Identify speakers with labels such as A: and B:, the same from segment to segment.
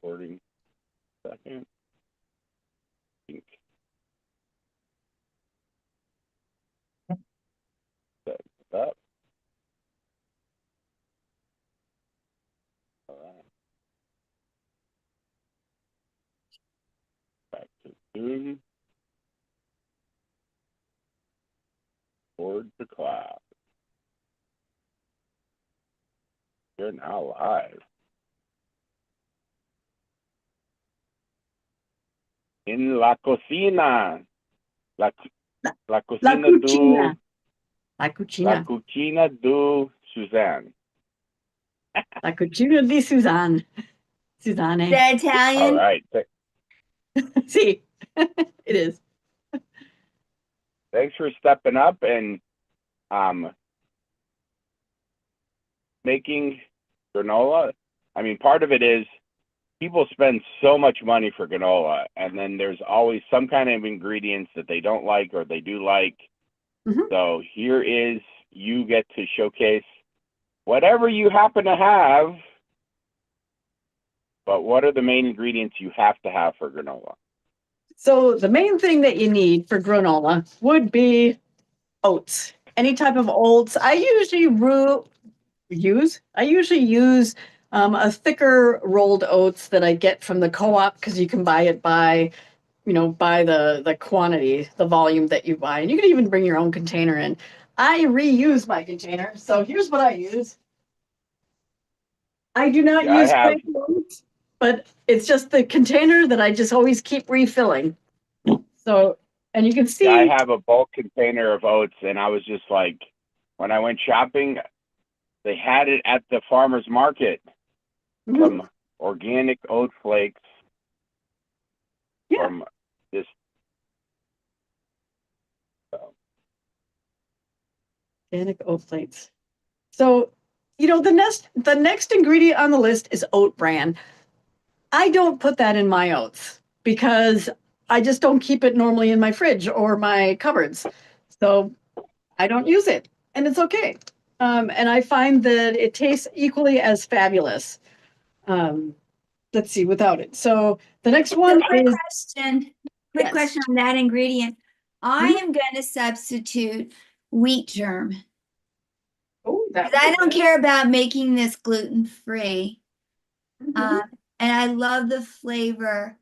A: recording. Second. Set it up. All right. Back to Zoom. Board to class. You're now live. In la cocina. La cocina
B: cucina. La
A: La
B: cucina.
A: cucina do Suzanne.
B: La cucina di Suzanne. Suzanne.
C: Is that Italian?
A: All right.
B: See, it is.
A: Thanks for stepping up and making granola. I mean, part of it is people spend so much money for granola, and then there's always some kind of ingredients that they don't like or they do like. So here is, you get to showcase whatever you happen to have, but what are the main ingredients you have to have for granola?
B: So the main thing that you need for granola would be oats. Any type of oats. I usually use a thicker rolled oats that I get from the co-op, because you can buy it by the quantity, the volume that you buy. And you can even bring your own container in. I reuse my container. So here's what I use. I do not use flaked oats, but it's just the container that I just always keep refilling. So, and you can see.
A: Yeah, I have a bulk container of oats, and I was just like, when I went shopping, they had it at the farmer's market. Some organic oat flakes from this.
B: Organic oat flakes. So, the next ingredient on the list is oat bran. I don't put that in my oats because I just don't keep it normally in my fridge or my cupboards. So I don't use it, and it's okay. And I find that it tastes equally as fabulous. Let's see, without it. So the next one is
C: quick question on that ingredient. I am going to substitute wheat germ. Because I don't care about making this gluten-free. And I love the flavor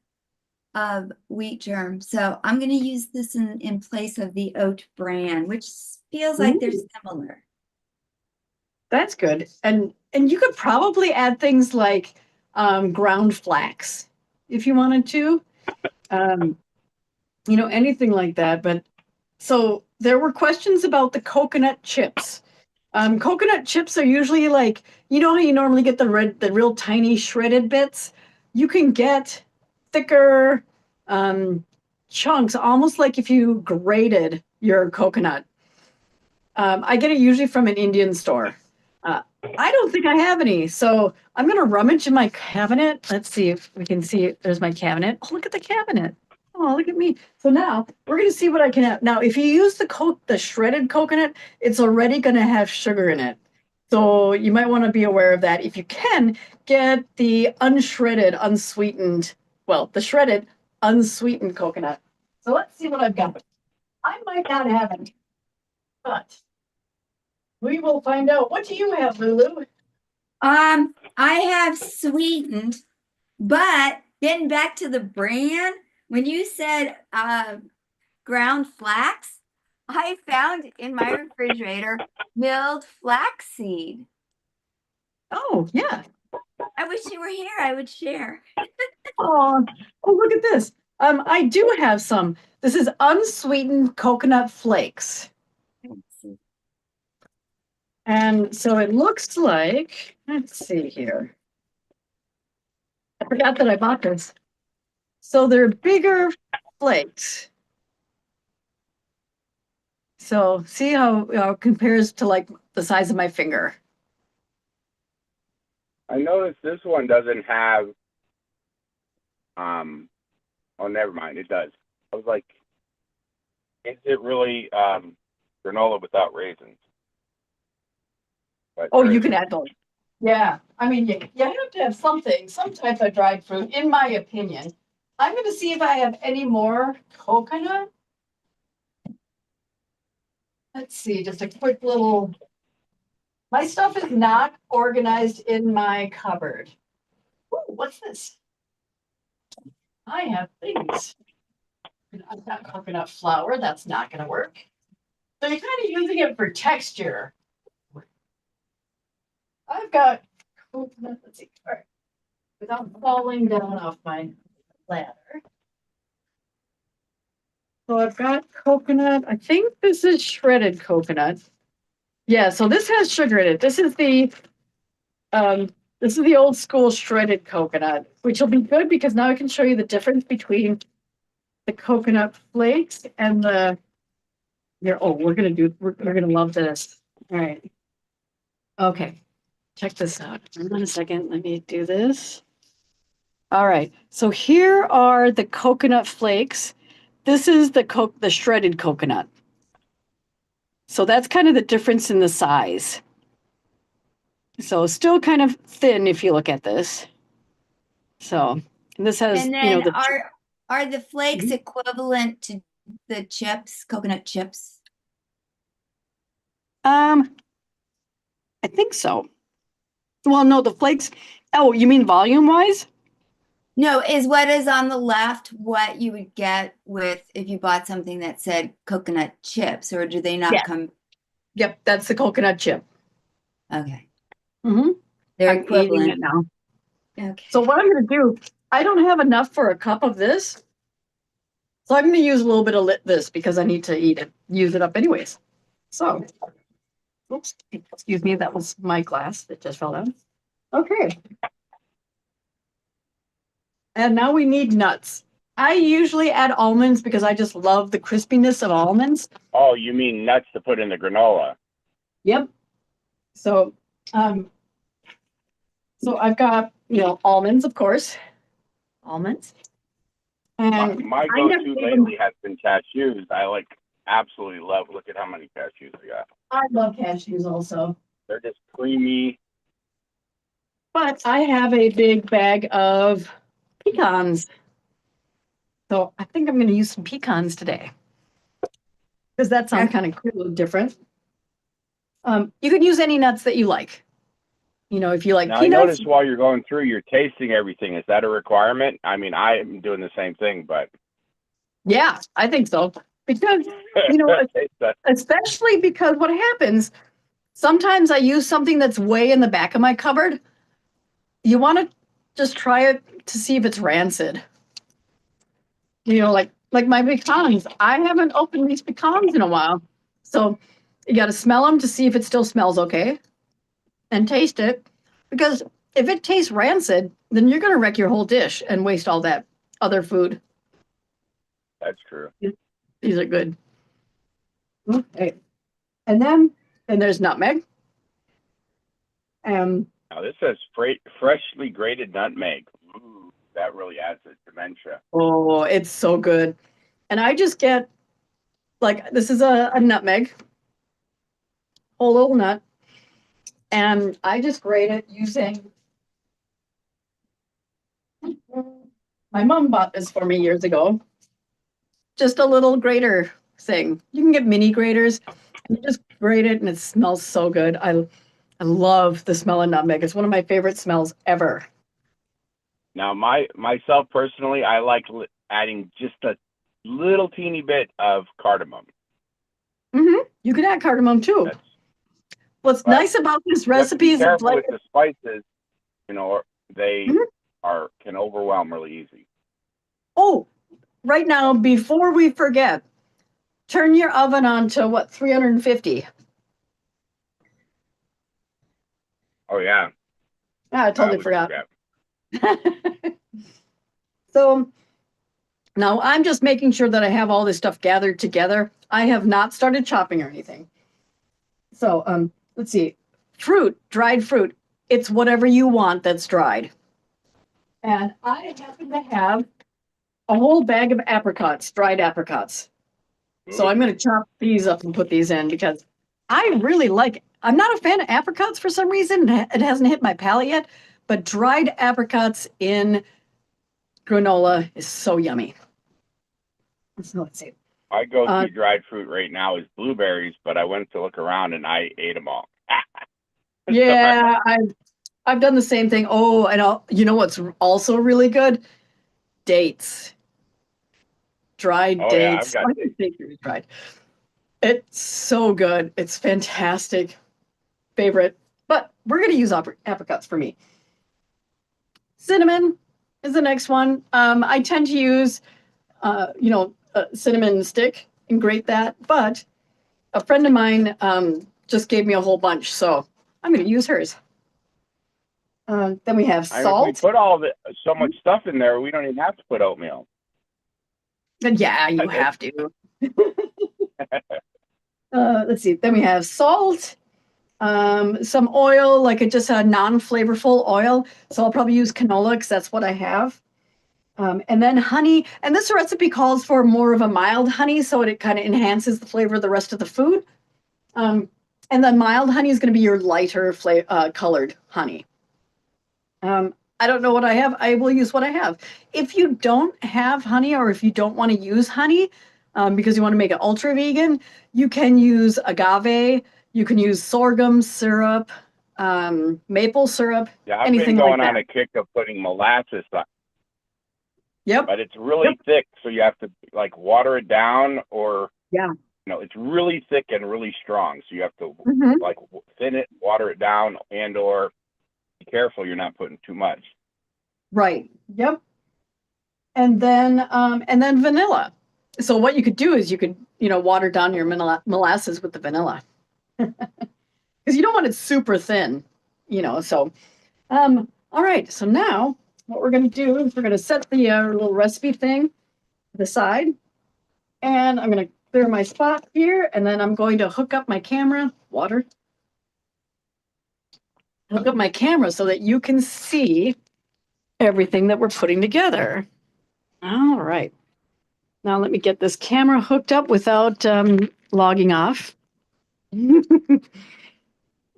C: of wheat germ. So I'm going to use this in place of the oat bran, which feels like they're similar.
B: That's good. And you could probably add things like ground flax if you wanted to. Anything like that. But so there were questions about the coconut chips. Coconut chips are usually like, how you normally get the real tiny shredded bits? You can get thicker chunks, almost like if you grated your coconut. I get it usually from an Indian store. I don't think I have any, so I'm going to rummage in my cabinet. Let's see if we can see. There's my cabinet. Oh, look at the cabinet. Oh, look at me. So now we're going to see what I can have. Now, if you use the shredded coconut, it's already going to have sugar in it. So you might want to be aware of that. If you can, get the unshredded, unsweetened, the shredded, unsweetened coconut. So let's see what I've got. I might not have it, but we will find out. What do you have, Lulu?
C: I have sweetened, but getting back to the bran, when you said ground flax, I found in my refrigerator milled flaxseed.
B: Oh, yeah.
C: I wish you were here. I would share.
B: Oh, look at this. I do have some. This is unsweetened coconut flakes. And so it looks like, let's see here. I forgot that I bought this. So they're bigger flakes. So see how it compares to like the size of my finger.
A: I noticed this one doesn't have, oh, never mind, it does. I was like, is it really granola without raisins? But
B: oh, you can add those. Yeah, I mean, you have to have something, some type of dried fruit, in my opinion. I'm going to see if I have any more coconut. Let's see, just a quick little. My stuff is not organized in my cupboard. Ooh, what's this? I have things. I've got coconut flour. That's not going to work. So you're kind of using it for texture. I've got coconut. Let's see. All right. Without falling down off my ladder. So I've got coconut. I think this is shredded coconut. Yeah, so this has sugar in it. This is the old school shredded coconut, which will be good because now I can show you the difference between the coconut flakes and the here. Oh, we're gonna love this. All right. Okay. Check this out. Hold on a second. Let me do this. All right. So here are the coconut flakes. This is the shredded coconut. So that's kind of the difference in the size. So still kind of thin if you look at this. So and this has,
C: And then are the flakes equivalent to the chips, coconut chips?
B: I think so. Well, no, the flakes. Oh, you mean volume wise?
C: No, is what is on the left what you would get with if you bought something that said coconut chips, or do they not come?
B: Yep, that's the coconut chip.
C: Okay.
B: Mm-hmm.
C: They're
B: I'm eating
C: equivalent.
B: it now.
C: Okay.
B: So what I'm going to do, I don't have enough for a cup of this. So I'm going to use a little bit of this because I need to use it up anyways. So, oops, excuse me, that was my glass that just fell down. Okay. And now we need nuts. I usually add almonds because I just love the crispiness of almonds.
A: Oh, you mean nuts to put in the granola?
B: Yep. So, so I've got, almonds, of course. Almonds. And
A: my go-to lately has been cashews. I absolutely love. Look at how many cashews we got.
B: I love cashews also.
A: They're just creamy.
B: But I have a big bag of pecans. So I think I'm going to use some pecans today. Because that sounds kind of cool and different. You can use any nuts that you like. If you like
A: now,
B: peanuts.
A: I noticed while you're going through, you're tasting everything. Is that a requirement? I mean, I'm doing the same thing, but.
B: Yeah, I think so. Because, especially because what happens, sometimes I use something that's way in the back of my cupboard. You want to just try it to see if it's rancid. Like my pecans. I haven't opened these pecans in a while. So you got to smell them to see if it still smells okay and taste it. Because if it tastes rancid, then you're going to wreck your whole dish and waste all that other food.
A: That's true.
B: These are good. Okay. And there's nutmeg.
A: Now this says freshly grated nutmeg. Ooh, that really adds a dementia.
B: Oh, it's so good. And I just get, this is a nutmeg, whole little nut. And I just grate it using, my mom bought this for me years ago. Just a little grater thing. You can get mini graters. And you just grate it and it smells so good. I love the smell of nutmeg. It's one of my favorite smells ever.
A: Now, myself personally, I like adding just a little teeny bit of cardamom.
B: Mm-hmm. You can add cardamom too. What's nice about this recipe is
A: be careful with the spices. They
B: mm-hmm.
A: Can overwhelm really easy.
B: Oh, right now, before we forget, turn your oven on to 350.
A: Oh yeah.
B: I totally forgot. So now I'm just making sure that I have all this stuff gathered together. I have not started chopping or anything. So let's see. Dried fruit. It's whatever you want that's dried. And I happen to have a whole bag of apricots, dried apricots. So I'm going to chop these up and put these in because I really like I'm not a fan of apricots for some reason. It hasn't hit my palate yet, but dried apricots in granola is so yummy. So let's see.
A: I go to dried fruit right now is blueberries, but I went to look around and I ate them all.
B: Yeah, I've done the same thing. Oh, and you know what's also really good? Dates. Dried dates.
A: Yeah, I've got dates.
B: Dried. It's so good. It's fantastic. Favorite. But we're going to use apricots for me. Cinnamon is the next one. I tend to use, a cinnamon stick and grate that. But a friend of mine just gave me a whole bunch, so I'm going to use hers. Then we have salt.
A: We put so much stuff in there, we don't even have to put oatmeal.
B: Yeah, you have to. Let's see. Then we have salt, some oil, like just a non-flavorful oil. So I'll probably use canola because that's what I have. And then honey. And this recipe calls for more of a mild honey, so it kind of enhances the flavor of the rest of the food. And then mild honey is going to be your lighter colored honey. I don't know what I have. I will use what I have. If you don't have honey, or if you don't want to use honey because you want to make it ultra vegan, you can use agave. You can use sorghum syrup, maple syrup.
A: Yeah, I've been going on a kick of putting molasses on.
B: Yep.
A: But it's really thick, so you have to like water it down, or it's really thick and really strong, so you have to like thin it, water it down, or be careful you're not putting too much.
B: Right. Yep. And then vanilla. So what you could do is you could, water down your molasses with the vanilla. Because you don't want it super thin, so. All right. So now what we're going to do is we're going to set the little recipe thing to the side. And I'm going to clear my spot here. And then I'm going to hook up my camera. Water. Hook up my camera so that you can see everything that we're putting together. All right. Now let me get this camera hooked up without logging off.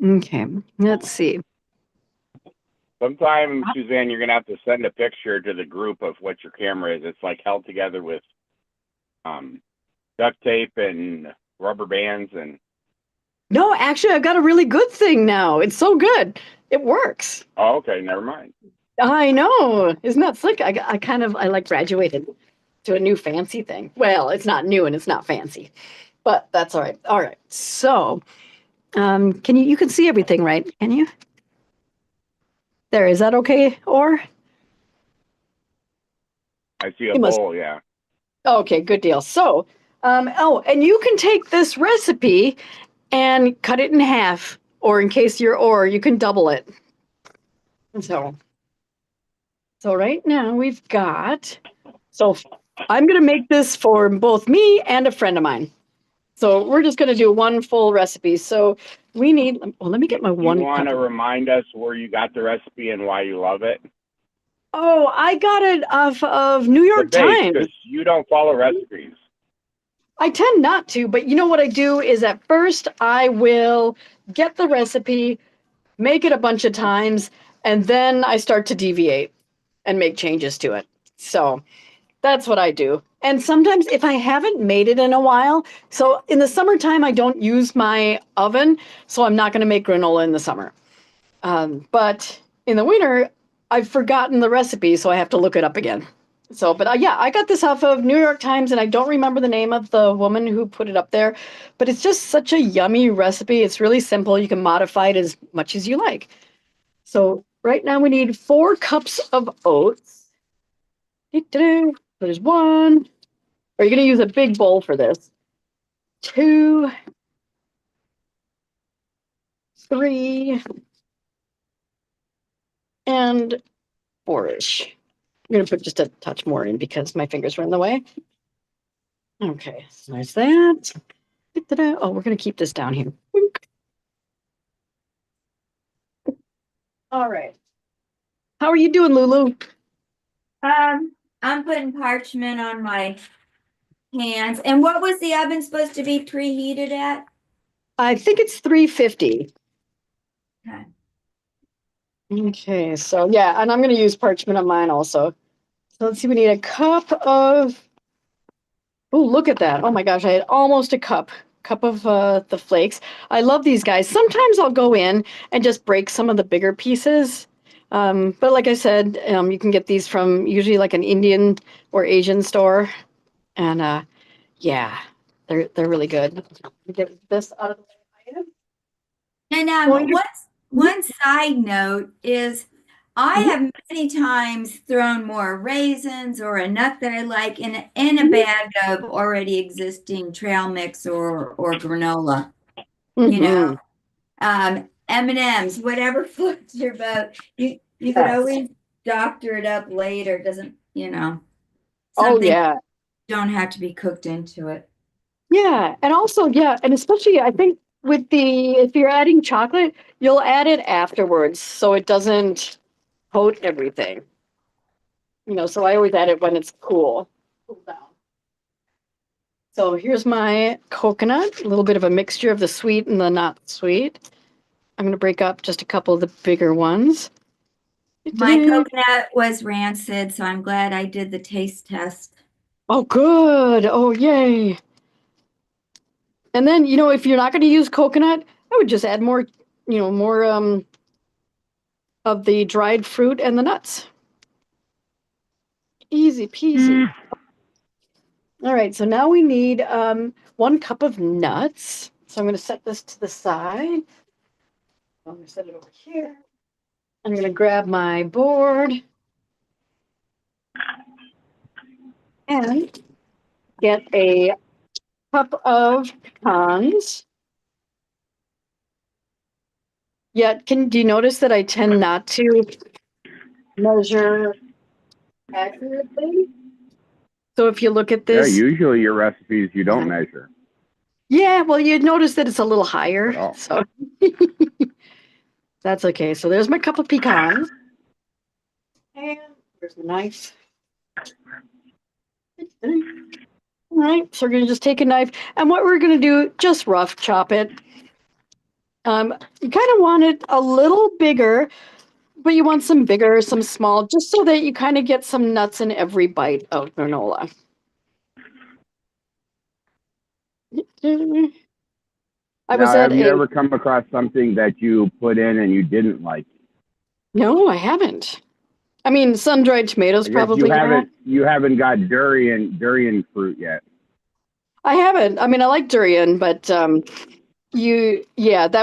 B: Okay, let's see.
A: Sometime, Suzanne, you're going to have to send a picture to the group of what your camera is. It's like held together with duct tape and rubber bands and.
B: No, actually, I've got a really good thing now. It's so good. It works.
A: Oh, okay. Never mind.
B: I know. Isn't that slick? I like graduated to a new fancy thing. Well, it's not new and it's not fancy, but that's all right. All right. So, you can see everything, right? Can you? There, is that okay? Or?
A: I see a bowl, yeah.
B: Okay, good deal. So, and you can take this recipe and cut it in half, or in case you can double it. So right now we've got, I'm going to make this for both me and a friend of mine. So we're just going to do one full recipe. So we need, let me get my one.
A: You want to remind us where you got the recipe and why you love it?
B: Oh, I got it off of New York Times.
A: Because you don't follow recipes.
B: I tend not to, but you know what I do is at first I will get the recipe, make it a bunch of times, and then I start to deviate and make changes to it. So that's what I do. And sometimes if I haven't made it in a while, so in the summertime, I don't use my oven, so I'm not going to make granola in the summer. But in the winter, I've forgotten the recipe, so I have to look it up again. So, but I got this off of New York Times, and I don't remember the name of the woman who put it up there, but it's just such a yummy recipe. It's really simple. You can modify it as much as you like. So right now we need 4 cups of oats. There's 1. Are you going to use a big bowl for this? 2, 3, and 4-ish. I'm going to put just a touch more in because my fingers were in the way. Okay, so there's that. Oh, we're going to keep this down here. All right. How are you doing, Lulu?
C: I'm putting parchment on my hands. And what was the oven supposed to be preheated at?
B: I think it's $3.50.
C: Okay.
B: Okay, so yeah, and I'm going to use parchment on mine also. So let's see, we need a cup of, oh, look at that. Oh my gosh, I had almost a cup of the flakes. I love these guys. Sometimes I'll go in and just break some of the bigger pieces. But like I said, you can get these from usually like an Indian or Asian store. And yeah, they're really good. Get this out of the way.
C: And one side note is I have many times thrown more raisins or a nut that I like in a bag of already existing trail mix or granola. You know, M&Ms, whatever floats your boat. You could always doctor it up later. Doesn't, something don't have to be cooked into it.
B: Yeah, and also, and especially I think with if you're adding chocolate, you'll add it afterwards so it doesn't coat everything. So I always add it when it's cool down. So here's my coconut, a little bit of a mixture of the sweet and the not sweet. I'm going to break up just a couple of the bigger ones.
C: My coconut was rancid, so I'm glad I did the taste test.
B: Oh, good. Oh, yay. And then, if you're not going to use coconut, I would just add more, more of the dried fruit and the nuts. Easy peasy. All right, so now we need 1 cup of nuts. So I'm going to set this to the side. I'm going to set it over here. I'm going to grab my board and get a cup of pecans. Yeah, do you notice that I tend not to measure accurately? So if you look at this.
A: Yeah, usually your recipes you don't measure.
B: Yeah, well, you'd notice that it's a little higher. So that's okay. So there's my cup of pecans. And there's the knife. All right, so we're going to just take a knife. And what we're going to do, just rough chop it. You kind of want it a little bigger, but you want some bigger, some small, just so that you kind of get some nuts in every bite of granola.
A: Have you ever come across something that you put in and you didn't like?
B: No, I haven't. I mean, sun-dried tomatoes probably.
A: You haven't got durian fruit yet.
B: I haven't. I mean, I like durian, but that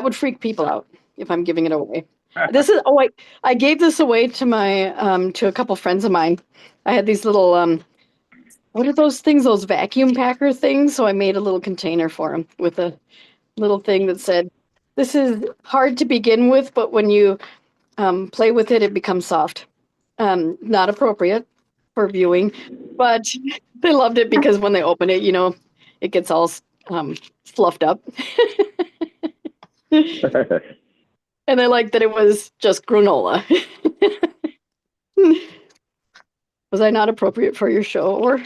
B: would freak people out if I'm giving it away. I gave this away to to a couple friends of mine. I had these little what are those things? Those vacuum packer things. So I made a little container for them with a little thing that said, "This is hard to begin with, but when you play with it, it becomes soft." Not appropriate for viewing, but they loved it because when they open it, it gets all fluffed up. And I liked that it was just granola. Was I not appropriate for your show, or?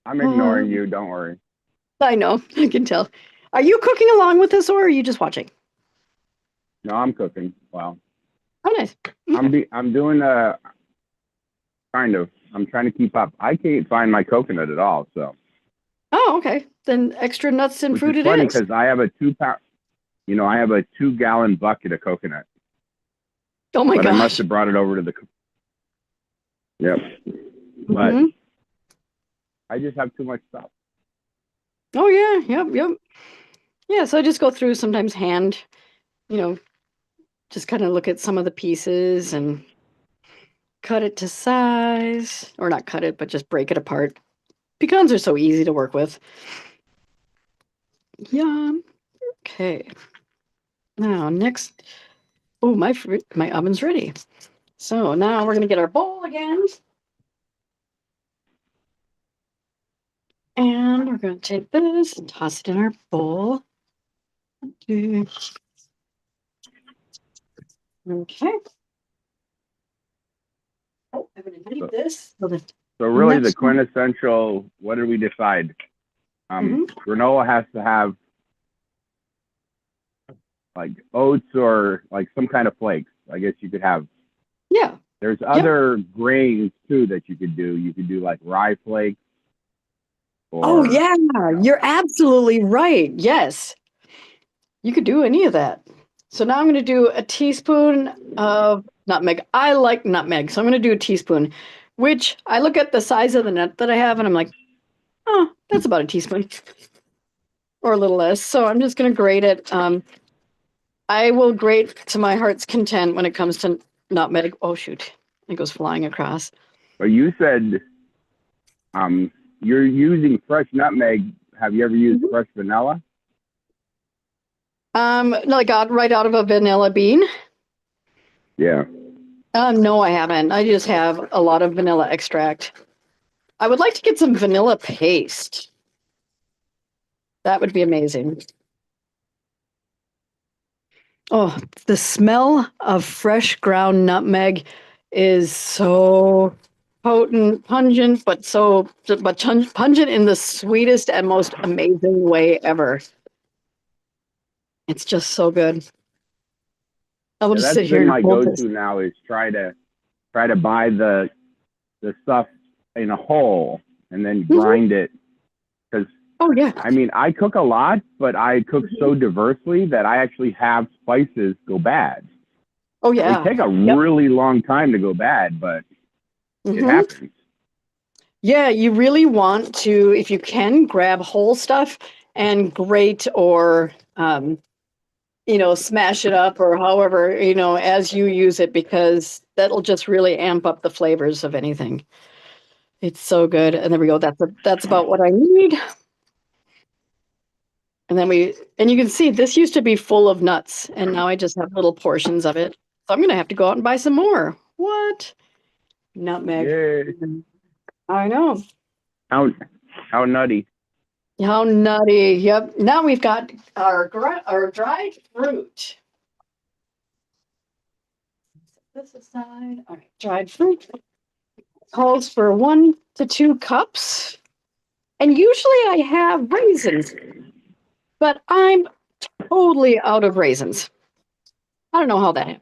A: I'm ignoring you. Don't worry.
B: I know. I can tell. Are you cooking along with us, or are you just watching?
A: No, I'm cooking. Wow.
B: Oh, nice.
A: I'm doing kind of. I'm trying to keep up. I can't find my coconut at all. So.
B: Oh, okay. Then extra nuts and fruit it
A: funny
B: is.
A: Because I have a 2-pound. I have a 2-gallon bucket of coconut.
B: Oh my gosh.
A: I must have brought it over to the. Yep. But I just have too much stuff.
B: Oh yeah. Yep. Yeah. So I just go through sometimes hand, just kind of look at some of the pieces and cut it to size, or not cut it, but just break it apart. Pecans are so easy to work with. Yum. Okay. Now next, my oven's ready. So now we're gonna get our bowl again. And we're gonna take this and toss it in our bowl. Okay. Oh, I'm gonna leave this.
A: So really the quintessential, what did we decide? Granola has to have like oats or like some kind of flakes. I guess you could have.
B: Yeah.
A: There's other grains too that you could do. You could do like rye flakes.
B: Oh yeah, you're absolutely right. Yes, you could do any of that. So now I'm going to do a teaspoon of nutmeg. I like nutmeg, so I'm going to do a teaspoon, which I look at the size of the nut that I have and I'm like, oh, that's about a teaspoon or a little less. So I'm just going to grate it. I will grate to my heart's content when it comes to nutmeg. Oh, shoot. It goes flying across.
A: But you said you're using fresh nutmeg. Have you ever used fresh vanilla?
B: Like right out of a vanilla bean?
A: Yeah.
B: No, I haven't. I just have a lot of vanilla extract. I would like to get some vanilla paste. That would be amazing. Oh, the smell of fresh ground nutmeg is so potent, pungent, but pungent in the sweetest and most amazing way ever. It's just so good. I will just sit here and
A: my go-to now is try to buy the stuff in a whole and then grind it, because I mean, I cook a lot, but I cook so diversely that I actually have spices go bad.
B: Oh yeah,
A: they take a really long time to go bad, but it happens.
B: Yeah, you really want to, if you can, grab whole stuff and grate or smash it up or however, as you use it, because that'll just really amp up the flavors of anything. It's so good. And there we go. That's about what I need. And then you can see this used to be full of nuts and now I just have little portions of it. So I'm going to have to go out and buy some more. What? Nutmeg.
A: Yay.
B: I know.
A: How nutty.
B: How nutty. Yep. Now we've got our dried fruit. Set this aside. All right. Dried fruit calls for 1 to 2 cups. And usually I have raisins, but I'm totally out of raisins. I don't know how that happened.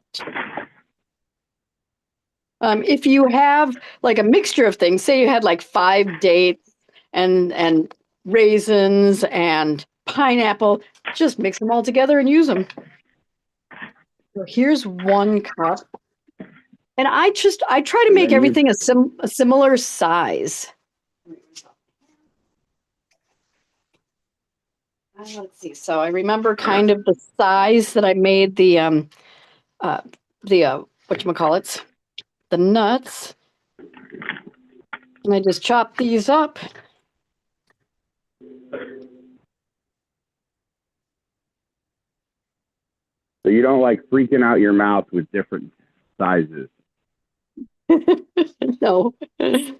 B: If you have like a mixture of things, say you had like 5 dates and raisins and pineapple, just mix them all together and use them. So here's 1 cup. And I try to make everything a similar size. Let's see. So I remember kind of the size that I made the whatchamacallits, the nuts. And I just chop these up.
A: So you don't like freaking out your mouth with different sizes?
B: No.
C: Some of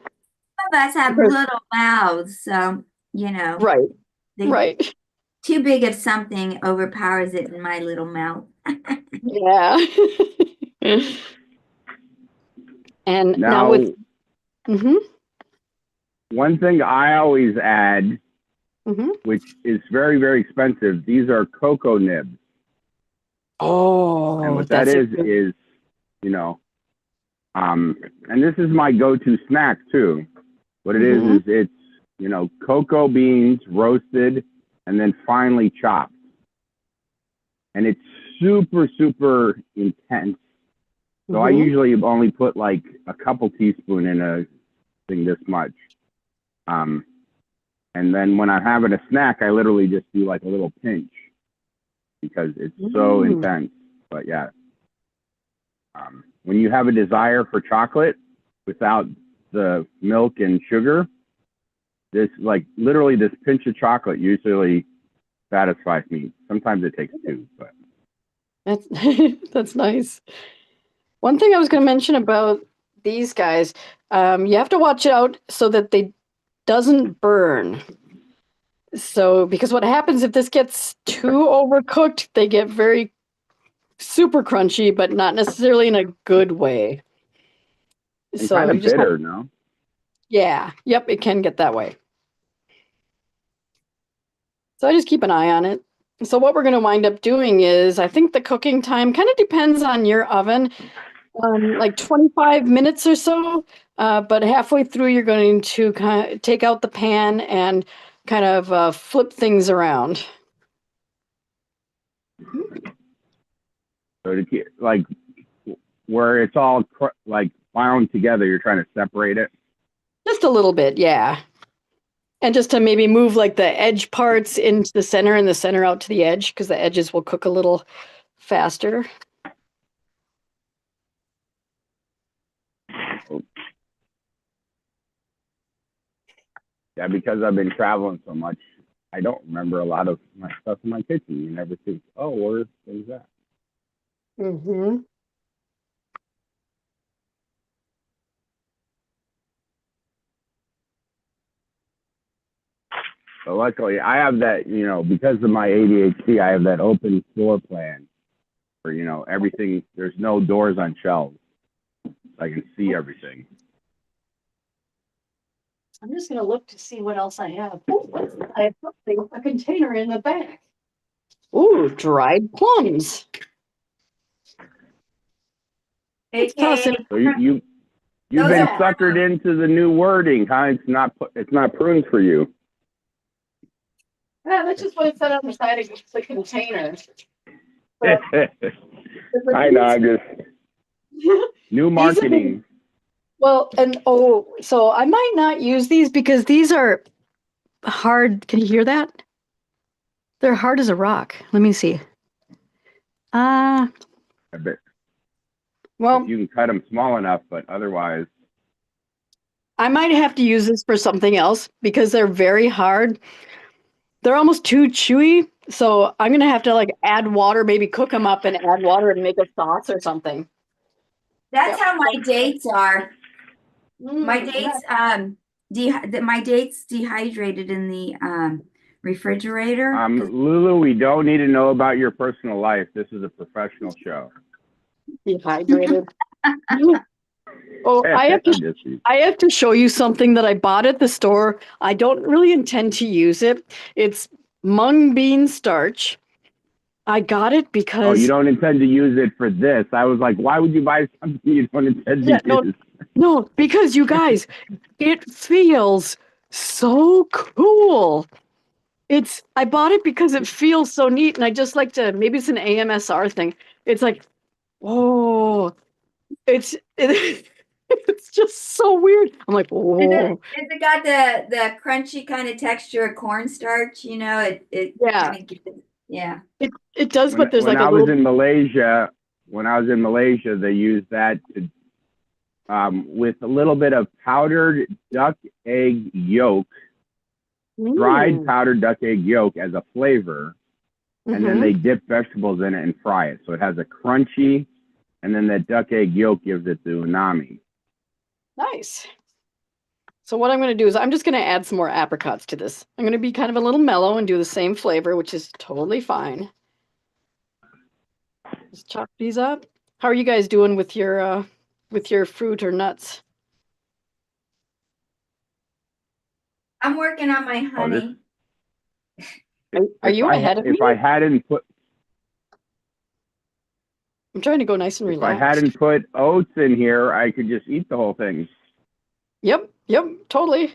C: us have little mouths, so
B: Right. Right.
C: Too big of something overpowers it in my little mouth.
B: Yeah. And now with
A: one thing I always add, which is very, very expensive, these are cocoa nibs.
B: Oh,
A: and what that is, and this is my go-to snack too. What it is it's, cocoa beans roasted and then finely chopped. And it's super, super intense. So I usually only put like a couple teaspoons in a thing this much. And then when I'm having a snack, I literally just do like a little pinch because it's so intense. But yeah, when you have a desire for chocolate without the milk and sugar, this like literally this pinch of chocolate usually satisfies me. Sometimes it takes 2, but
B: that's nice. One thing I was going to mention about these guys, you have to watch out so that they doesn't burn. So, because what happens if this gets too overcooked, they get very super crunchy, but not necessarily in a good way.
A: And so kind of bitter, no?
B: Yeah. Yep. It can get that way. So I just keep an eye on it. So what we're going to wind up doing is, I think the cooking time kind of depends on your oven, like 25 minutes or so. But halfway through, you're going to kind of take out the pan and kind of flip things around.
A: So to keep, like where it's all like bound together, you're trying to separate it.
B: Just a little bit, yeah. And just to maybe move like the edge parts into the center and the center out to the edge, because the edges will cook a little faster.
A: Yeah, because I've been traveling so much, I don't remember a lot of my stuff in my kitchen. You never think, oh, where's that?
B: Mm-hmm.
A: But luckily, I have that, because of my ADHD, I have that open floor plan for, everything. There's no doors on shelves. I can see everything.
B: I'm just going to look to see what else I have. I have something, a container in the back. Ooh, dried plums.
C: Okay.
A: So you've been suckered into the new wording, huh? It's not prunes for you.
B: Yeah, that's just what it said on the side of the container.
A: I know, I'm just new marketing.
B: Well, and so I might not use these because these are hard. Can you hear that? They're hard as a rock. Let me see.
A: I bet.
B: Well,
A: if you can cut them small enough, but otherwise.
B: I might have to use this for something else because they're very hard. They're almost too chewy. So I'm going to have to like add water, maybe cook them up and add water and make a sauce or something.
C: That's how my dates are. My dates, my dates dehydrated in the refrigerator.
A: Lulu, we don't need to know about your personal life. This is a professional show.
B: Dehydrated. Oh, I have to show you something that I bought at the store. I don't really intend to use it. It's mung bean starch. I got it because...
A: Oh, you don't intend to use it for this. I was like, why would you buy something you don't intend to use?
B: No, because you guys, it feels so cool. I bought it because it feels so neat, and I just like to, maybe it's an AMSR thing. It's like, oh, it's just so weird. I'm like, oh.
C: Has it got the crunchy kind of texture of cornstarch? It
B: yeah.
C: kind of gives it, yeah.
B: It does, but there's
A: when
B: like
A: I was in Malaysia, they used that to, with a little bit of powdered duck egg yolk, dried powdered duck egg yolk as a flavor, and then they dip vegetables in it and fry it. So it has a crunchy, and then that duck egg yolk gives it the umami.
B: Nice. So what I'm going to do is I'm just going to add some more apricots to this. I'm going to be kind of a little mellow and do the same flavor, which is totally fine. Just chop these up. How are you guys doing with your fruit or nuts?
C: I'm working on my honey.
B: Are you ahead of me?
A: If I hadn't put...
B: I'm trying to go nice and relaxed.
A: If I hadn't put oats in here, I could just eat the whole thing.
B: Yep, totally.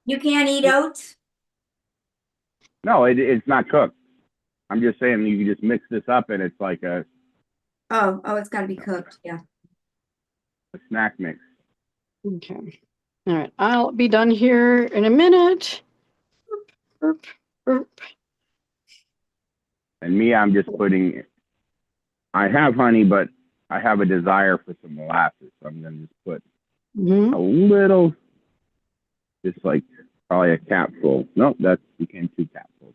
C: You can't eat oats?
A: No, it's not cooked. I'm just saying you can just mix this up and it's like a...
C: Oh, it's got to be cooked, yeah.
A: A snack mix.
B: Okay. All right, I'll be done here in a minute. Burp, burp.
A: And me, I'm just putting... I have honey, but I have a desire for some molasses. So I'm going to just put a little, just like probably a capful. Nope, that became 2 capfuls.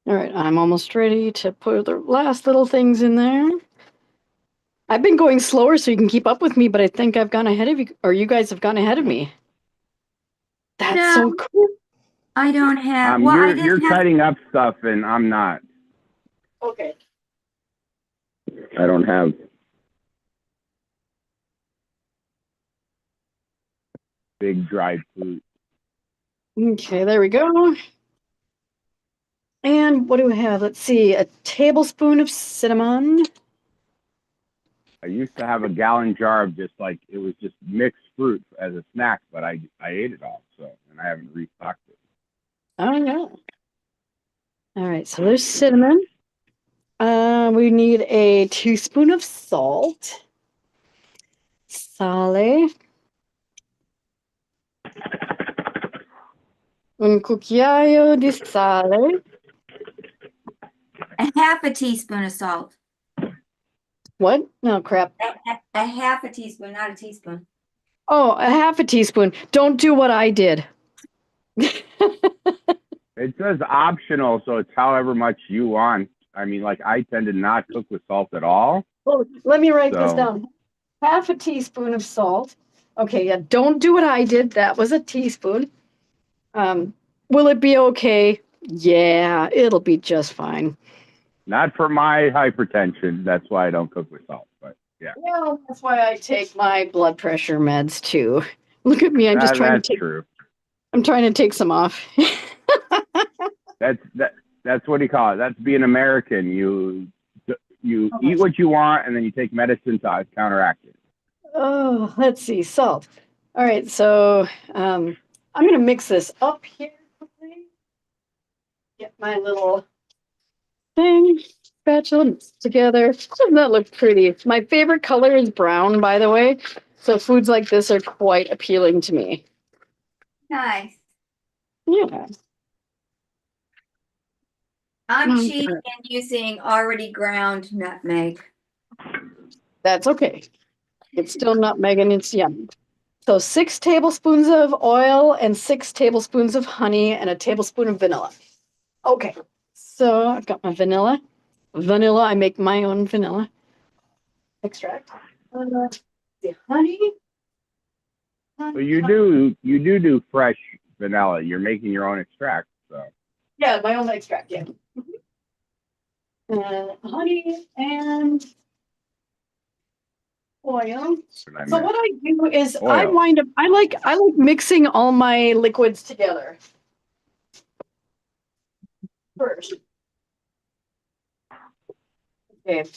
B: All right, I'm almost ready to put the last little things in there. I've been going slower so you can keep up with me, but I think I've gone ahead of you, or you guys have gone ahead of me. That's so cool.
C: I don't have...
A: you're cutting up stuff and I'm not.
B: Okay.
A: I don't have... big dried fruit.
B: Okay, there we go. And what do we have? Let's see, a tablespoon of cinnamon.
A: I used to have a gallon jar of just like it was just mixed fruit as a snack, but I ate it all, so and I haven't restocked it.
B: Oh yeah. All right, so there's cinnamon. We need a teaspoon of salt. Sale. Un cucchiaio di sale.
C: A half a teaspoon of salt.
B: What? No, crap.
C: A half a teaspoon, not a teaspoon.
B: Oh, a half a teaspoon. Don't do what I did.
A: It says optional, so it's however much you want. I mean, like I tend to not cook with salt at all.
B: Well, let me write this down. Half a teaspoon of salt. Okay, yeah, don't do what I did. That was a teaspoon. Will it be okay? Yeah, it'll be just fine.
A: Not for my hypertension. That's why I don't cook with salt. But yeah.
B: Well, that's why I take my blood pressure meds too. Look at me. I'm just trying to take.
A: True.
B: I'm trying to take some off.
A: That's what you call it. That's being American. You eat what you want, and then you take medicine to counteract it.
B: Oh, let's see, salt. All right, so I'm going to mix this up here quickly. Get my little thing, spatula together. Doesn't that look pretty? My favorite color is brown, by the way. So foods like this are quite appealing to me.
C: Nice.
B: Yeah.
C: I'm cheap and using already ground nutmeg.
B: That's okay. It's still nutmeg and it's yummy. So 6 tablespoons of oil and 6 tablespoons of honey and a tablespoon of vanilla. Okay, so I've got my vanilla. Vanilla, I make my own vanilla extract. The honey.
A: So you do fresh vanilla. You're making your own extract. So
B: Yeah, my own extract, yeah. Honey and oil. So what I do is I like mixing all my liquids together first. Okay.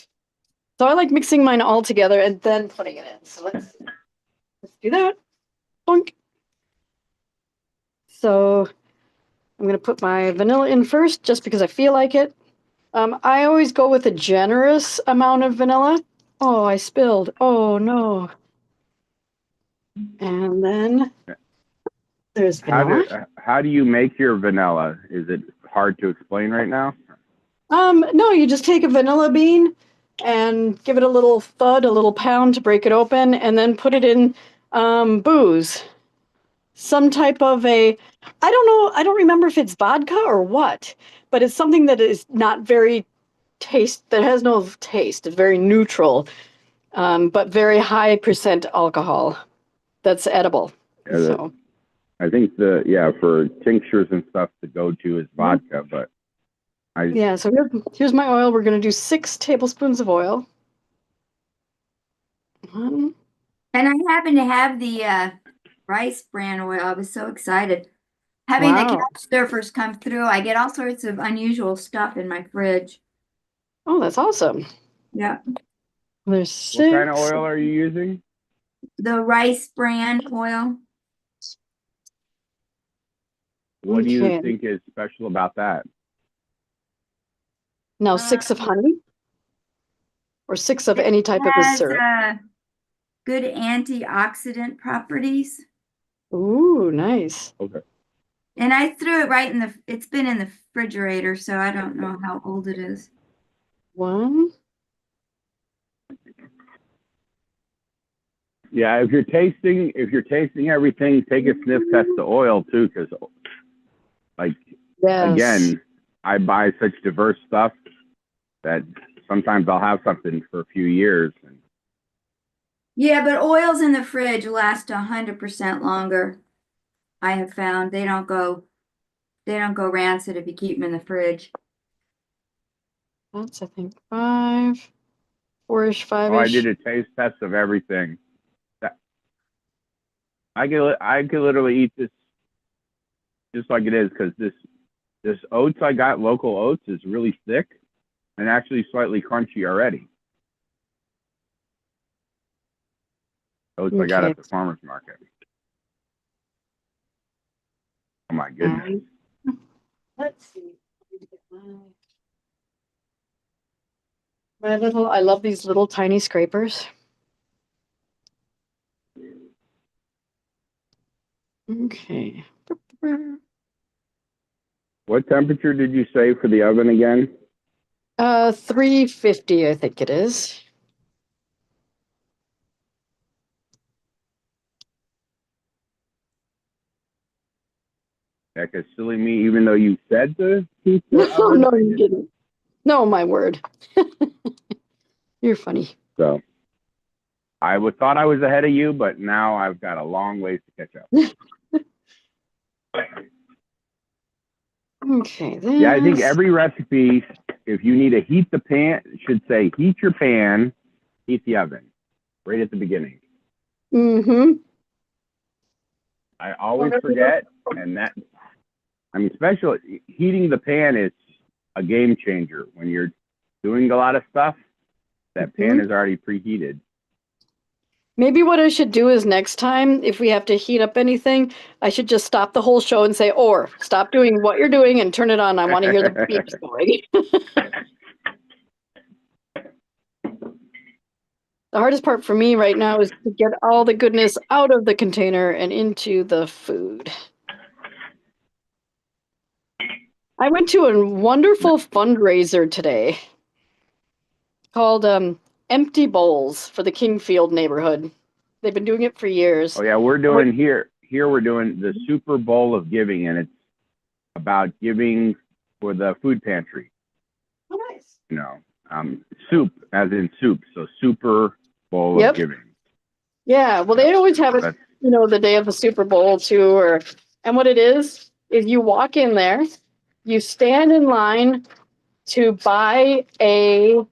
B: So I like mixing mine all together and then putting it in. So let's do that. Bonk. So I'm going to put my vanilla in first just because I feel like it. I always go with a generous amount of vanilla. Oh, I spilled. Oh, no. And then there's vanilla.
A: How do you make your vanilla? Is it hard to explain right now?
B: No, you just take a vanilla bean and give it a little thud, a little pound to break it open, and then put it in booze. Some type of I don't know, I don't remember if it's vodka or what, but it's something that is not very that has no taste. It's very neutral, but very high percent alcohol. That's edible.
A: Yeah, so. I think for tinctures and stuff, the go-to is vodka, but
B: so here's my oil. We're going to do 6 tablespoons of oil.
C: And I happen to have the rice bran oil. I was so excited. Having the couch surfers come through, I get all sorts of unusual stuff in my fridge.
B: Oh, that's awesome.
C: Yeah.
B: There's 6.
A: What kind of oil are you using?
C: The rice bran oil.
A: What do you think is special about that?
B: Now 6 of honey? Or 6 of any type of a syrup?
C: Good antioxidant properties.
B: Ooh, nice.
A: Okay.
C: And I threw it right in it's been in the refrigerator, so I don't know how old it is.
B: 1.
A: Yeah, if you're tasting everything, take a sniff test the oil too, because again, I buy such diverse stuff that sometimes I'll have something for a few years.
C: Yeah, but oils in the fridge last 100% longer. I have found they don't go rancid if you keep them in the fridge.
B: That's I think 5, 4-ish, 5-ish.
A: Oh, I did a taste test of everything. I could literally eat this just like it is, because this oats I got, local oats, is really thick and actually slightly crunchy already. Oats I got at the farmer's market. Oh my goodness.
B: Let's see. I love these little tiny scrapers. Okay.
A: What temperature did you say for the oven again?
B: 350, I think it is.
A: Heck, it's silly me, even though you said to keep the
B: No,
A: oven.
B: no, you didn't. No, my word. You're funny.
A: So I thought I was ahead of you, but now I've got a long ways to catch up.
B: Okay.
A: Yeah, I think every recipe, if you need to heat the pan, it should say heat your pan, heat the oven, right at the beginning.
B: Mm-hmm.
A: I always forget, and that, I mean, especially heating the pan is a game changer. When you're doing a lot of stuff, that pan is already preheated.
B: Maybe what I should do is next time, if we have to heat up anything, I should just stop the whole show and say, or stop doing what you're doing and turn it on. I want to hear the beeps going. The hardest part for me right now is to get all the goodness out of the container and into the food. I went to a wonderful fundraiser today called Empty Bowls for the Kingfield neighborhood. They've been doing it for years.
A: Oh yeah, we're doing here we're doing the Super Bowl of Giving, and it's about giving for the food pantry.
B: Oh, nice.
A: You know, soup as in soup, so Super Bowl of Giving.
B: Yeah, well, they always have it, you know, the day of the Super Bowl too, and what it is you walk in there, you stand in line to buy a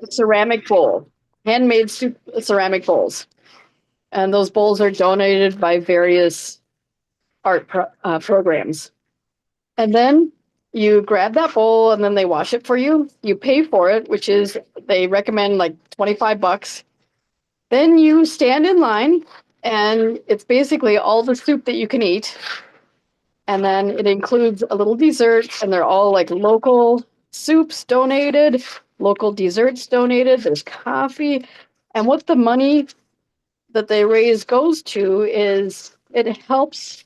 B: ceramic bowl, handmade ceramic bowls, and those bowls are donated by various art programs. And then you grab that bowl, and then they wash it for you. You pay for it, which is they recommend like $25. Then you stand in line, and it's basically all the soup that you can eat. And then it includes a little dessert, and they're all like local soups donated, local desserts donated. There's coffee. And what the money that they raise goes to is it helps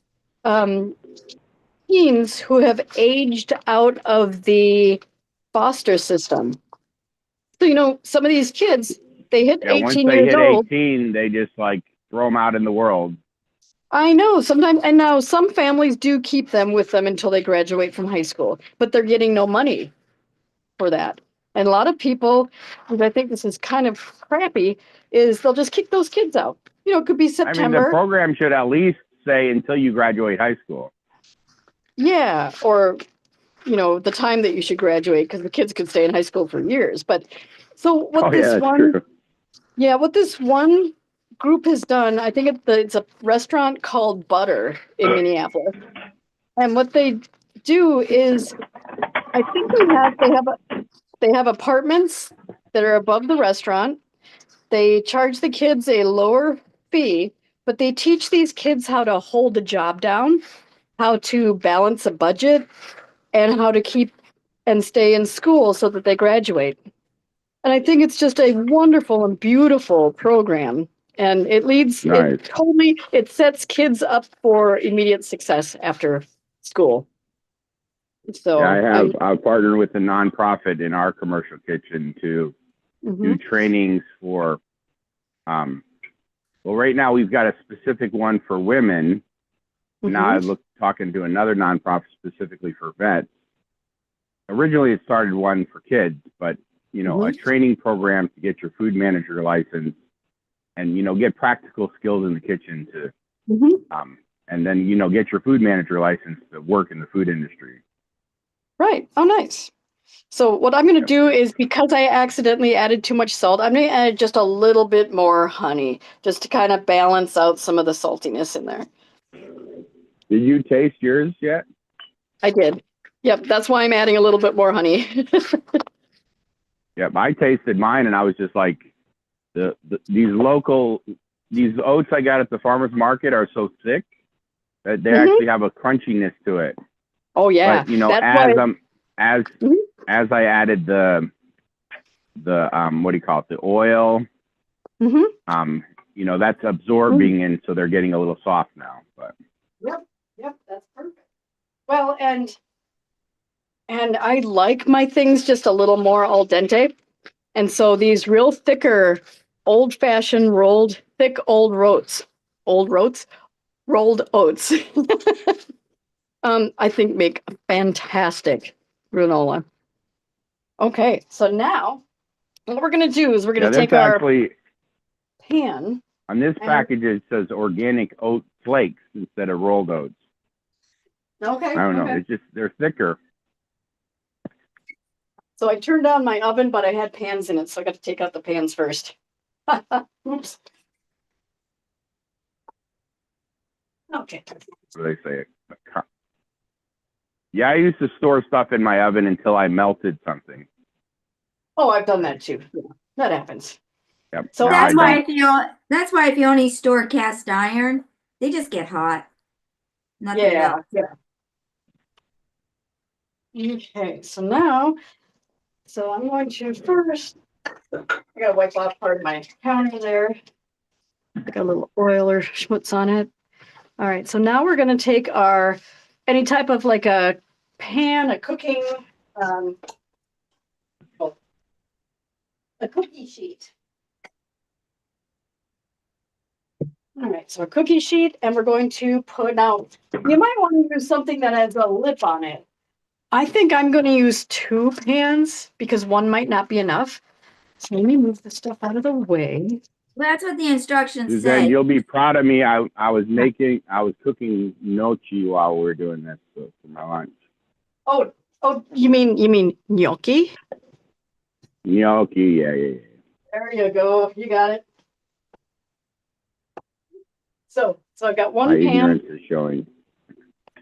B: teens who have aged out of the foster system. So, you know, some of these kids, they hit 18
A: once
B: years
A: they hit
B: old.
A: 18, they just like throw them out in the world.
B: I know sometimes, and now some families do keep them with them until they graduate from high school, but they're getting no money for that. And a lot of people, and I think this is kind of crappy, is they'll just kick those kids out. You know, it could be September.
A: I mean, the program should at least say until you graduate high school.
B: Yeah, or, you know, the time that you should graduate, because the kids could stay in high school for years. But so what what this one group has done, I think it's a restaurant called Butter in Minneapolis. And what they do is, I think they have apartments that are above the restaurant. They charge the kids a lower fee, but they teach these kids how to hold a job down, how to balance a budget, and how to keep and stay in school so that they graduate. And I think it's just a wonderful and beautiful program. And it it sets kids up for immediate success after school. So
A: yeah, I've partnered with a nonprofit in our commercial kitchen to do trainings for, well, right now we've got a specific one for women. Now I talking to another nonprofit specifically for vets. Originally it started one for kids, but you know, a training program to get your food manager license and, you know, get practical skills in the kitchen to, and then, you know, get your food manager license to work in the food industry.
B: Right. Oh, nice. So what I'm going to do is, because I accidentally added too much salt, I'm going to add just a little bit more honey, just to kind of balance out some of the saltiness in there.
A: Did you taste yours yet?
B: I did. Yep, that's why I'm adding a little bit more honey.
A: Yep, I tasted mine and I was just like, these oats I got at the farmer's market are so thick that they actually have a crunchiness to it.
B: Oh yeah.
A: But, you know, as I added the what do you call it, the oil, you know, that's absorbing and so they're getting a little soft now. But
B: Yep, that's perfect. Well, and I like my things just a little more al dente. And so these real thicker, old-fashioned rolled oats, I think make a fantastic granola. Okay, so now what we're going to do is we're going to take our pan.
A: On this package, it says organic oat flakes instead of rolled oats.
B: Okay.
A: I don't know. It's just, they're thicker.
B: So I turned on my oven, but I had pans in it, so I got to take out the pans first. Oops. Okay.
A: What do they say? Yeah, I used to store stuff in my oven until I melted something.
B: Oh, I've done that too. Yeah, that happens.
A: Yep.
C: So that's why if you only store cast iron, they just get hot. Nothing else.
B: Yeah. Okay, so now, I'm going to first, I gotta wipe off part of my counter there. I got a little oil or schmutz on it. All right, so now we're gonna take any type of like a pan, a cooking, a cookie sheet. All right, so a cookie sheet, and we're going to put out, you might want to use something that has a lip on it. I think I'm going to use 2 pans because one might not be enough. So let me move the stuff out of the way.
C: Well, that's what the instructions
A: Suzanne,
C: say.
A: you'll be proud of me. I was cooking gnocchi while we were doing this for my lunch.
B: Oh, you mean gnocchi?
A: Gnocchi, yeah.
B: There you go. You got it. So I've got one pan.
A: My ignorance is showing.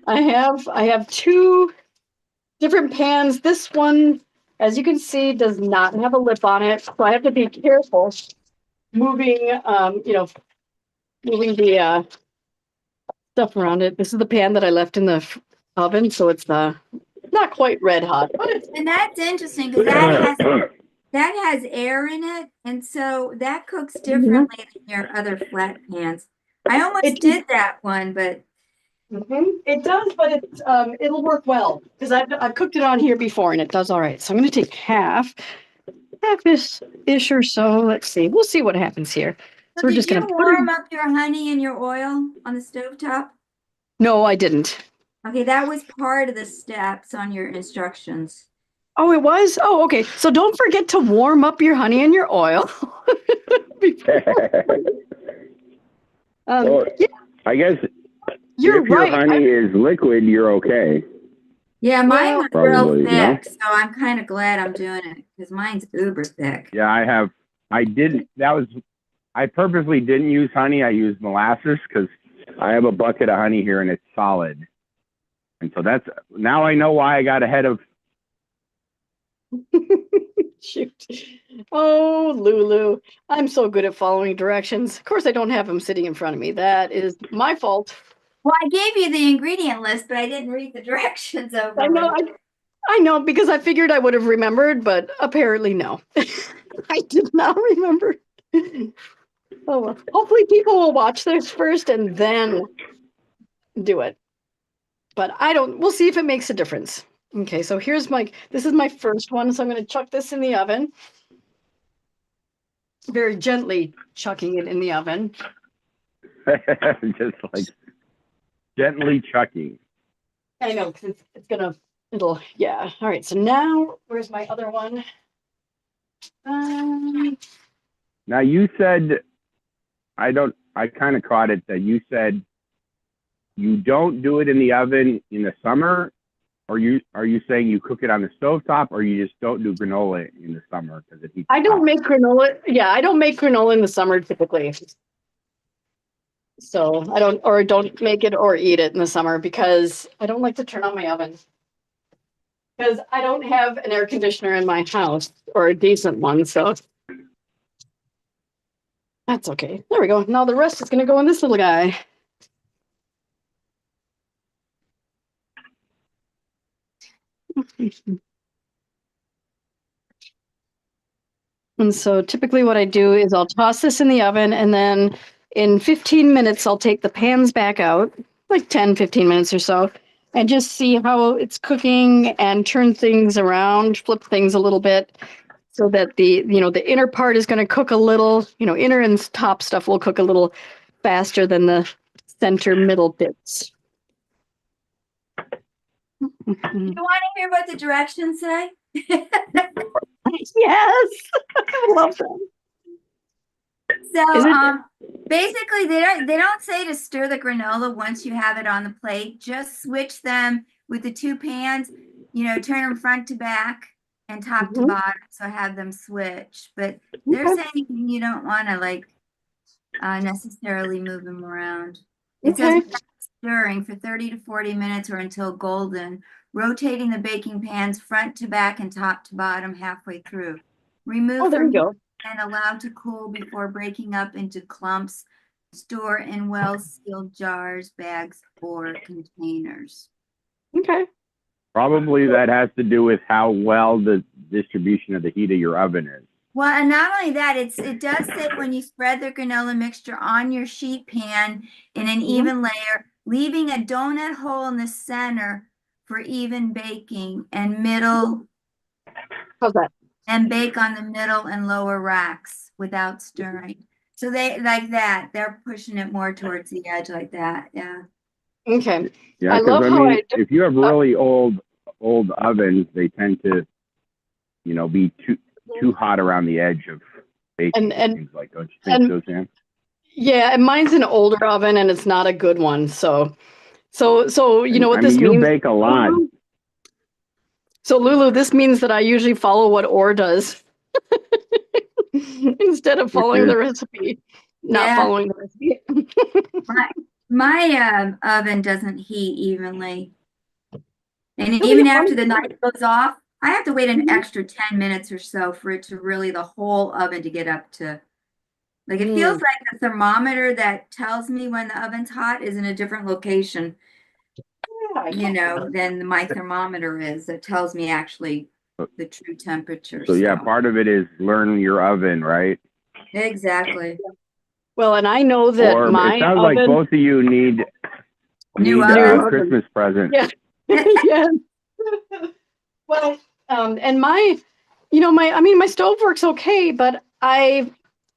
B: I have 2 different pans. This one, as you can see, does not have a lip on it, so I have to be careful moving, moving the stuff around it. This is the pan that I left in the oven, so it's not quite red hot.
C: And that's interesting because that has air in it, and so that cooks differently than your other flat pans. I almost did that one, but
B: it does, but it'll work well because I've cooked it on here before and it does all right. So I'm going to take half-ish or so. Let's see. We'll see what happens here.
C: So we're just going to warm up your honey and your oil on the stovetop?
B: No, I didn't.
C: Okay, that was part of the steps on your instructions.
B: Oh, it was? Oh, okay. So don't forget to warm up your honey and your oil.
A: Well, yeah. I guess if your honey is liquid, you're okay.
C: Yeah, mine was real thick, so I'm kind of glad I'm doing it because mine's uber thick.
A: Yeah, I purposely didn't use honey. I used molasses because I have a bucket of honey here and it's solid. And so now I know why I got ahead of.
B: Shoot. Oh, Lulu. I'm so good at following directions. Of course, I don't have them sitting in front of me. That is my fault.
C: Well, I gave you the ingredient list, but I didn't read the directions over.
B: I know because I figured I would have remembered, but apparently no. I did not remember. Oh, well. Hopefully people will watch this first and then do it. But we'll see if it makes a difference. Okay, so this is my first one, so I'm going to chuck this in the oven. Very gently chucking it in the oven.
A: Just like gently chucking.
B: I know, because yeah. All right, so now, where's my other one?
A: Now you said, I kind of caught it that you said you don't do it in the oven in the summer. Are you saying you cook it on the stovetop, or you just don't do granola in the summer because it heats?
B: I don't make granola. Yeah, I don't make granola in the summer typically. So I don't make it or eat it in the summer because I don't like to turn on my oven. Because I don't have an air conditioner in my house or a decent one, so that's okay. There we go. Now the rest is going to go in this little guy. And so typically what I do is I'll toss this in the oven, and then in 15 minutes, I'll take the pans back out, like 10, 15 minutes or so, and just see how it's cooking and turn things around, flip things a little bit so that the inner part is going to cook a little, inner and top stuff will cook a little faster than the center middle bits.
C: You want to hear what the directions say?
B: Yes, I love them.
C: So basically they don't say to stir the granola once you have it on the plate. Just switch them with the two pans, turn them front to back and top to bottom, so have them switch. But they're saying you don't want to necessarily move them around. It says stirring for 30 to 40 minutes or until golden, rotating the baking pans front to back and top to bottom halfway through. Remove from heat and allow to cool before breaking up into clumps. Store in well-sealed jars, bags, or containers.
B: Okay.
A: Probably that has to do with how well the distribution of the heat of your oven is.
C: Well, and not only that, it does say when you spread the granola mixture on your sheet pan in an even layer, leaving a donut hole in the center for even baking, and middle.
B: How's that?
C: And bake on the middle and lower racks without stirring. So they like that. They're pushing it more towards the edge like that. Yeah.
B: Okay.
A: Yeah, I love how if you have really old ovens, they tend to, be too hot around the edge of baking and things like. Don't you think, Suzanne?
B: Yeah, and mine's an older oven, and it's not a good one. So you know what this means?
A: You bake a lot.
B: So Lulu, this means that I usually follow what Orr does instead of following the recipe. Not following the recipe.
C: my oven doesn't heat evenly, and even after the night goes off, I have to wait an extra 10 minutes or so for it to really the whole oven to get up to. Like it feels like the thermometer that tells me when the oven's hot is in a different location, than my thermometer is. That tells me actually the true temperature.
A: So yeah, part of it is learn your oven, right?
C: Exactly.
B: Well, and I know that
A: it sounds like both of you need a Christmas present.
B: Yeah. Yes. Well, and my stove works okay, but a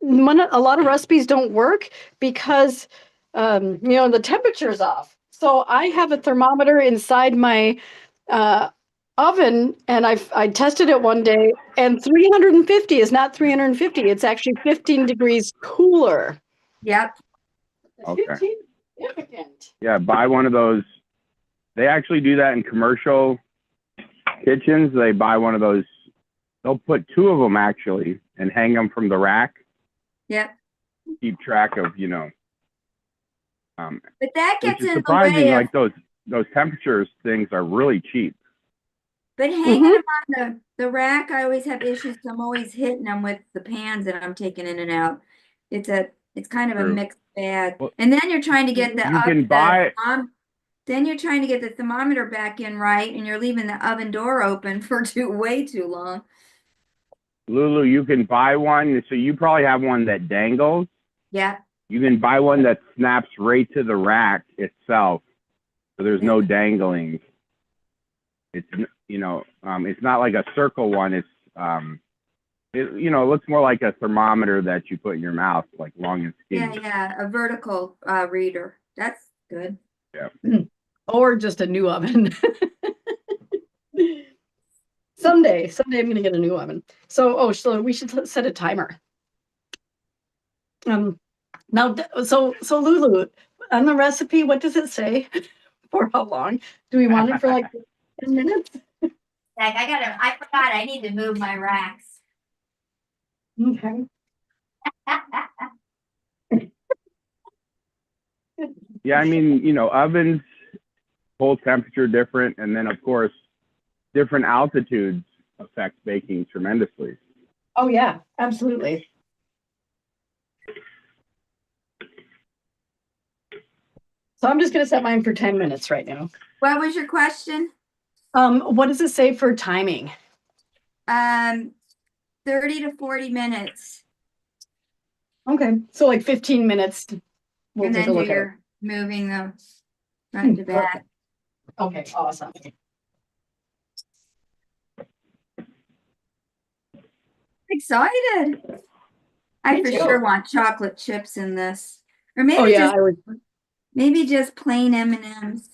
B: lot of recipes don't work because, the temperature's off. So I have a thermometer inside my oven, and I tested it one day, and 350 is not 350. It's actually 15 degrees cooler.
C: Yep.
A: Okay. Yeah, buy one of those. They actually do that in commercial kitchens. They buy one of those. They'll put two of them actually and hang them from the rack.
C: Yep.
A: Keep track of,
C: but that gets in
A: surprising,
C: the way
A: like those temperatures things are really cheap.
C: But hanging them on the rack, I always have issues. So I'm always hitting them with the pans that I'm taking in and out. It's kind of a mixed bag. Well, and then you're trying to get then you're trying to get the thermometer back in right, and you're leaving the oven door open for way too long.
A: Lulu, you can buy one. So you probably have one that dangles.
C: Yeah.
A: You can buy one that snaps right to the rack itself. So there's no dangling. It's, it's not like a circle one. It's, it looks more like a thermometer that you put in your mouth, like long and skinny.
C: Yeah, a vertical reader. That's good.
A: Yeah.
B: Or just a new oven. Someday I'm gonna get a new oven. So we should set a timer. Now, so Lulu, on the recipe, what does it say? For how long? Do we want it for like 10 minutes?
C: I forgot I need to move my racks.
B: Okay.
A: Yeah, I mean, ovens, cold temperature different, and then of course, different altitudes affect baking tremendously.
B: Oh yeah, absolutely. So I'm just going to set mine for 10 minutes right now.
C: What was your question?
B: What does it say for timing?
C: 30 to 40 minutes.
B: Okay, so like 15 minutes. We'll
C: and
B: take
C: then
B: a look at it.
C: you're moving them front to back.
B: Okay, awesome.
C: Excited. I
B: Me
C: for
B: too.
C: sure want chocolate chips in this. Or maybe
B: Oh yeah,
C: maybe just plain M&Ms.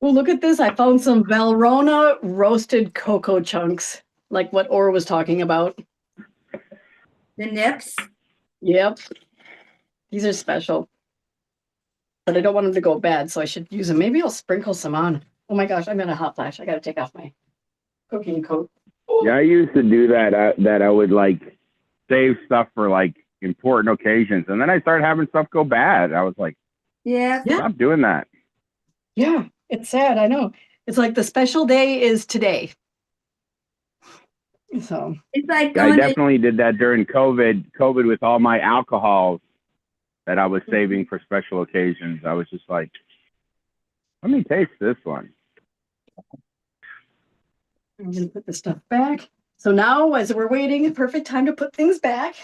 B: Well, look at this. I found some Valrhona roasted cocoa chunks, like what Orr was talking about.
C: The nips.
B: Yep. These are special. But I don't want them to go bad, so I should use them. Maybe I'll sprinkle some on. Oh my gosh, I'm in a hot flash. I got to take off my cooking coat.
A: Yeah, I used to do that. That I would like save stuff for like important occasions, and then I started having stuff go bad. I was like,
C: Yeah.
A: stop doing that.
B: Yeah, it's sad. I know. It's like the special day is today. So
C: it's like
A: I definitely did that during COVID. COVID with all my alcohols that I was saving for special occasions. I was just like, let me taste this one.
B: I'm going to put the stuff back. So now, as we're waiting, perfect time to put things back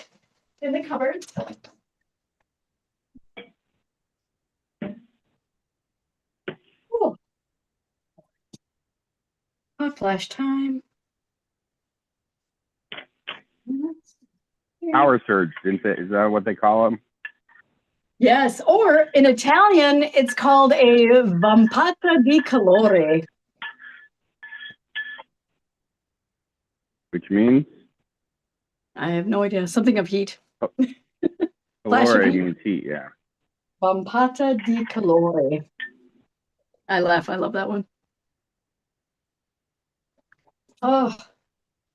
B: in the cupboard. Cool. Hot flash time.
A: Power surge, is that what they call them?
B: Yes, or in Italian, it's called a vampata di calore.
A: Which means?
B: I have no idea. Something of heat.
A: Oh.
B: Flash of
A: Calore
B: heat.
A: means heat, yeah.
B: Vampata di calore. I laugh. I love that one. Oh,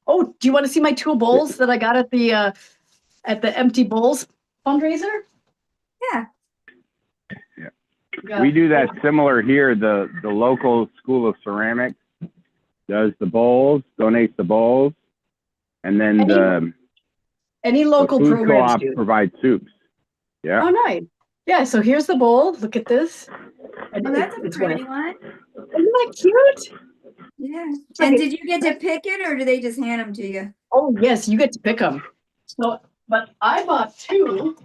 B: do you want to see my 2 bowls that I got at the Empty Bowls fundraiser?
C: Yeah.
A: We do that similar here. The local School of Ceramics does the bowls, donates the bowls, and then
B: any local
A: food
B: programs
A: co-op
B: do.
A: provides soups. Yeah.
B: Oh, nice. Yeah, so here's the bowl. Look at this.
C: Oh, that's a pretty one.
B: Isn't that cute?
C: Yeah. And did you get to pick it, or do they just hand them to you?
B: Oh, yes, you get to pick them. So, but I bought 2.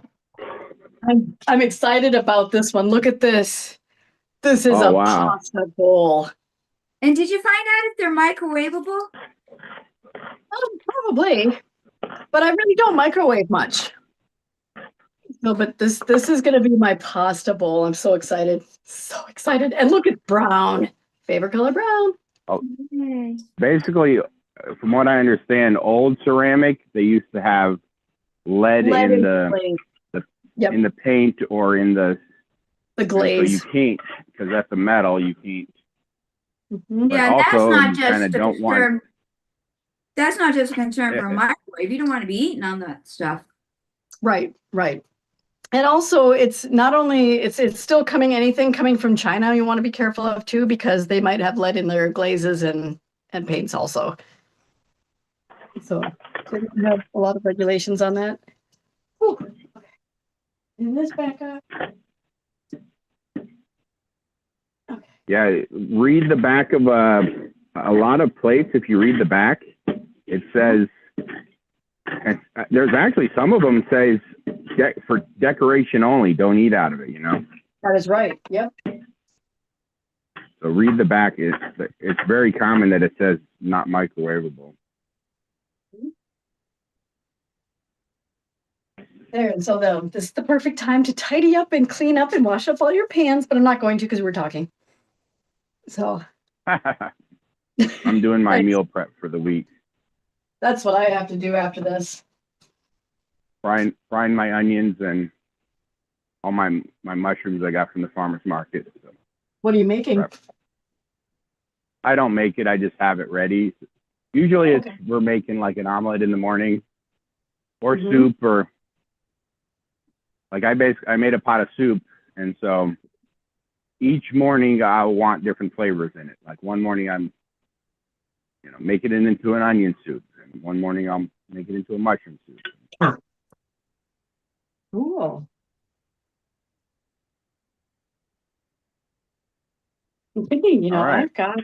B: I'm excited about this one. Look at this. This is a pasta bowl.
C: And did you find out if they're microwavable?
B: Probably, but I really don't microwave much. No, but this is going to be my pasta bowl. I'm so excited. So excited. And look at brown. Favorite color, brown.
A: Oh, basically, from what I understand, old ceramic, they used to have lead in in the paint or in the
B: glaze.
A: So you can't, because that's a metal, you can't.
C: Mm-hmm. Yeah,
A: also,
C: that's not just
A: kind of don't want.
C: That's not just a concern for a microwave. You don't want to be eating on that stuff.
B: Right. And also, it's not only it's still anything coming from China. You want to be careful of too, because they might have lead in their glazes and paints also. So we have a lot of regulations on that. Whew. Okay. And this back up. Okay.
A: Yeah, read the back of a lot of plates. If you read the back, it says. There's actually some of them says for decoration only. Don't eat out of it.
B: That is right. Yep.
A: So read the back. It's very common that it says not microwavable.
B: There, and so this is the perfect time to tidy up and clean up and wash up all your pans, but I'm not going to because we're talking. So
A: I'm doing my meal prep for the week.
B: That's what I have to do after this.
A: Frying my onions and all my mushrooms I got from the farmer's market. So
B: what are you making?
A: Prep. I don't make it. I just have it ready. Usually we're making like an omelet in the morning or soup, or like I made a pot of soup. And so each morning I'll want different flavors in it. Like one morning I'm, make it into an onion soup, and one morning I'll make it into a mushroom soup.
B: Cool. I'm thinking,
A: right.
B: I've got,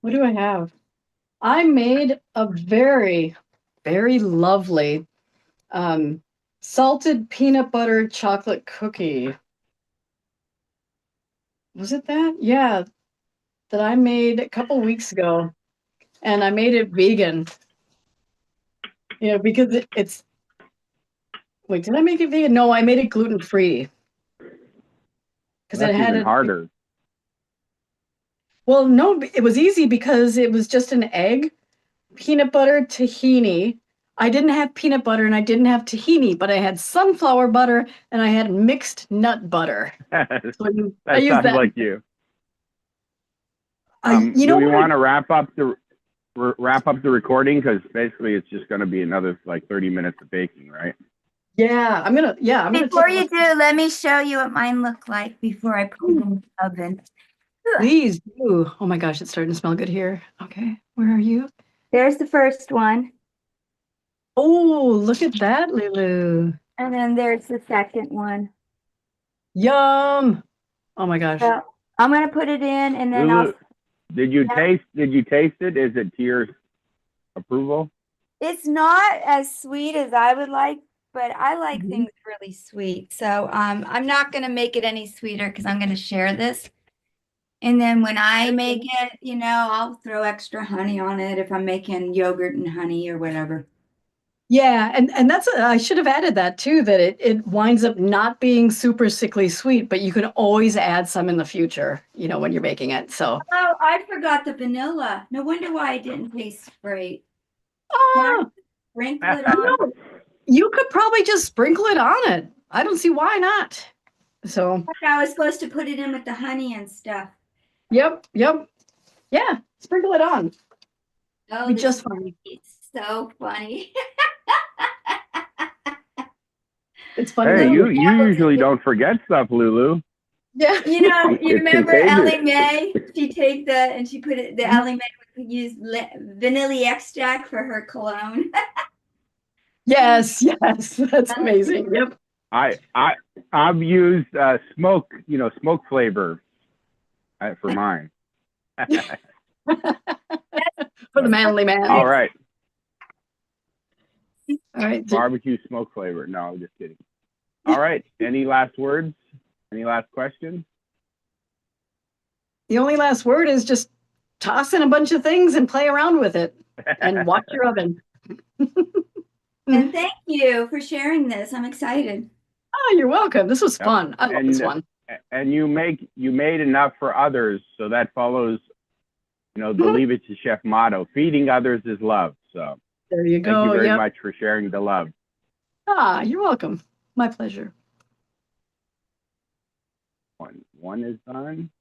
B: what do I have? I made a very, very lovely salted peanut butter chocolate cookie. Was it that? Yeah, that I made a couple weeks ago, and I made it vegan. Because it's. Wait, did I make it vegan? No, I made it gluten free. Because
A: That's even harder.
B: Well, no, it was easy because it was just an egg, peanut butter, tahini. I didn't have peanut butter and I didn't have tahini, but I had sunflower butter and I had mixed nut butter. So
A: that sounds like you. Do we want to wrap up the recording? Because basically it's just going to be another like 30 minutes of baking, right?
B: Yeah, I'm gonna.
C: Before you do, let me show you what mine look like before I put it in the oven.
B: Please do. Oh my gosh, it's starting to smell good here. Okay, where are you?
C: There's the first one.
B: Oh, look at that, Lulu.
C: And then there's the second one.
B: Yum. Oh my gosh.
C: So I'm gonna put it in, and then
A: Lulu, Did you taste it? Is it to your approval?
C: It's not as sweet as I would like, but I like things really sweet. So I'm not gonna make it any sweeter because I'm gonna share this. And then when I make it, I'll throw extra honey on it if I'm making yogurt and honey or whatever.
B: Yeah, and that's I should have added that too, that it winds up not being super sickly sweet, but you can always add some in the future, when you're making it. So
C: Oh, I forgot the vanilla. No wonder why it didn't taste great. Sprinkle it on.
B: You could probably just sprinkle it on it. I don't see why not. So
C: I was supposed to put it in with the honey and stuff.
B: Yep. Yeah, sprinkle it on.
C: Oh,
B: just fine.
C: It's so funny.
B: It's funny.
A: Hey, you usually don't forget stuff, Lulu.
B: Yeah.
C: You remember Ellie Mae? She put it, Ellie Mae would use vanilla extract for her cologne.
B: Yes, that's amazing. Yep.
A: I've used smoke flavor for mine.
B: For the manly man.
A: All right.
B: All right.
A: Barbecue smoke flavor. No, I'm just kidding. All right. Any last words? Any last questions?
B: The only last word is just toss in a bunch of things and play around with it and watch your oven.
C: And thank you for sharing this. I'm excited.
B: Oh, you're welcome. This was fun. I love this one.
A: And you made enough for others, so that follows, the Leave It to Chef motto: feeding others is love. So
B: there you go.
A: Thank you very much for sharing the love.
B: Ah, you're welcome. My pleasure.
A: One is done.